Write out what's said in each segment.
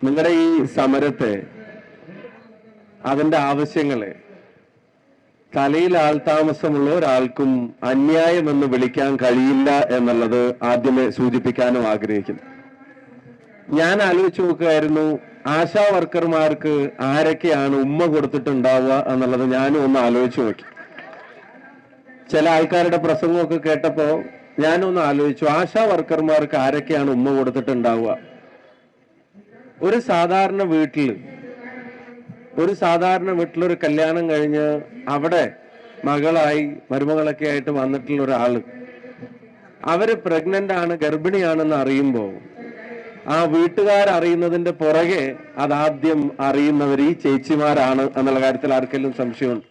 നിങ്ങളുടെ ഈ സമരത്തെ അതിന്റെ ആവശ്യങ്ങളെ തലയിൽ ആൾതാമസമുള്ള ഒരാൾക്കും അന്യായമെന്ന് വിളിക്കാൻ കഴിയില്ല എന്നുള്ളത് ആദ്യമേ സൂചിപ്പിക്കാനും ആഗ്രഹിക്കുന്നു. ഞാൻ ആലോചിച്ചു നോക്കുകയായിരുന്നു, ആശാ വർക്കർമാർക്ക് ആരൊക്കെയാണ് ഉമ്മ കൊടുത്തിട്ടുണ്ടാവുക എന്നുള്ളത് ഞാനും ഒന്ന് ആലോചിച്ചു നോക്കി. ചില ആൾക്കാരുടെ പ്രസംഗമൊക്കെ കേട്ടപ്പോ ഞാനൊന്ന് ആലോചിച്ചു, ആശാ വർക്കർമാർക്ക് ആരൊക്കെയാണ് ഉമ്മ കൊടുത്തിട്ടുണ്ടാവുക. ഒരു സാധാരണ വീട്ടിലൊരു കല്യാണം കഴിഞ്ഞ് അവിടെ മകളായി മരുമകളൊക്കെ ആയിട്ട് വന്നിട്ടുള്ള ഒരാള് അവര് പ്രഗ്നന്റ് ആണ്, ഗർഭിണിയാണെന്ന് അറിയുമ്പോൾ ആ വീട്ടുകാരറിയുന്നതിന്റെ പുറകെ അതാദ്യം അറിയുന്നവർ ഈ ചേച്ചിമാരാണ് എന്നുള്ള കാര്യത്തിൽ ആർക്കെങ്കിലും സംശയമുണ്ട്?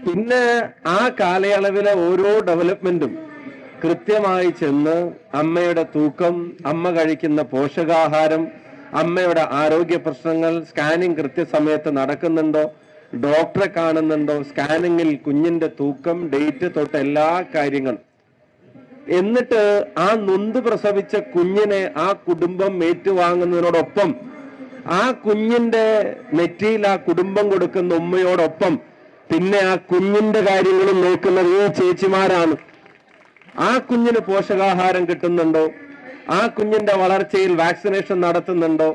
പിന്നെ ആ കാലയളവിലെ ഓരോ ഡെവലപ്മെന്റും കൃത്യമായി ചെന്ന് അമ്മയുടെ തൂക്കം, അമ്മ കഴിക്കുന്ന പോഷകാഹാരം, അമ്മയുടെ ആരോഗ്യ പ്രശ്നങ്ങൾ, സ്കാനിങ് കൃത്യസമയത്ത് നടക്കുന്നുണ്ടോ, ഡോക്ടറെ കാണുന്നുണ്ടോ, സ്കാനിങ്ങിൽ കുഞ്ഞിന്റെ തൂക്കം, ഡേറ്റ് തൊട്ട് എല്ലാ കാര്യങ്ങളും. എന്നിട്ട് ആ നൊന്ത് പ്രസവിച്ച കുഞ്ഞിനെ ആ കുടുംബം ഏറ്റുവാങ്ങുന്നതിനോടൊപ്പം ആ കുഞ്ഞിന്റെ നെറ്റിയിൽ ആ കുടുംബം കൊടുക്കുന്ന ഉമ്മയോടൊപ്പം പിന്നെ ആ കുഞ്ഞിന്റെ കാര്യങ്ങളും നോക്കുന്നത് ഈ ചേച്ചിമാരാണ്. ആ കുഞ്ഞിന് പോഷകാഹാരം കിട്ടുന്നുണ്ടോ, ആ കുഞ്ഞിന്റെ വളർച്ചയിൽ വാക്സിനേഷൻ നടത്തുന്നുണ്ടോ,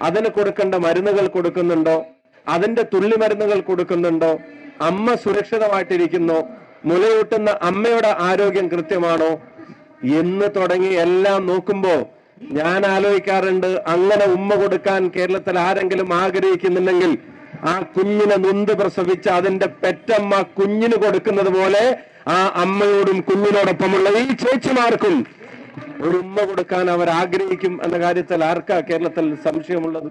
അതിന് കൊടുക്കേണ്ട മരുന്നുകൾ കൊടുക്കുന്നുണ്ടോ, അതിന്റെ തുള്ളി മരുന്നുകൾ കൊടുക്കുന്നുണ്ടോ, അമ്മ സുരക്ഷിതമായിട്ടിരിക്കുന്നോ, മുലയൂട്ടുന്ന അമ്മയുടെ ആരോഗ്യം കൃത്യമാണോ എന്ന് തുടങ്ങി എല്ലാം നോക്കുമ്പോ ഞാൻ ആലോചിക്കാറുണ്ട്, അങ്ങനെ ഉമ്മ കൊടുക്കാൻ കേരളത്തിൽ ആരെങ്കിലും ആഗ്രഹിക്കുന്നുണ്ടെങ്കിൽ ആ കുഞ്ഞിനെ നൊന്ത് പ്രസവിച്ച അതിന്റെ പെറ്റമ്മ കുഞ്ഞിന് കൊടുക്കുന്നത് പോലെ ആ അമ്മയോടും കുഞ്ഞിനോടൊപ്പമുള്ള ഈ ചേച്ചിമാർക്കും ഒരു ഉമ്മ കൊടുക്കാൻ അവർ ആഗ്രഹിക്കും എന്ന കാര്യത്തിൽ ആർക്കാ കേരളത്തിൽ സംശയമുള്ളത്?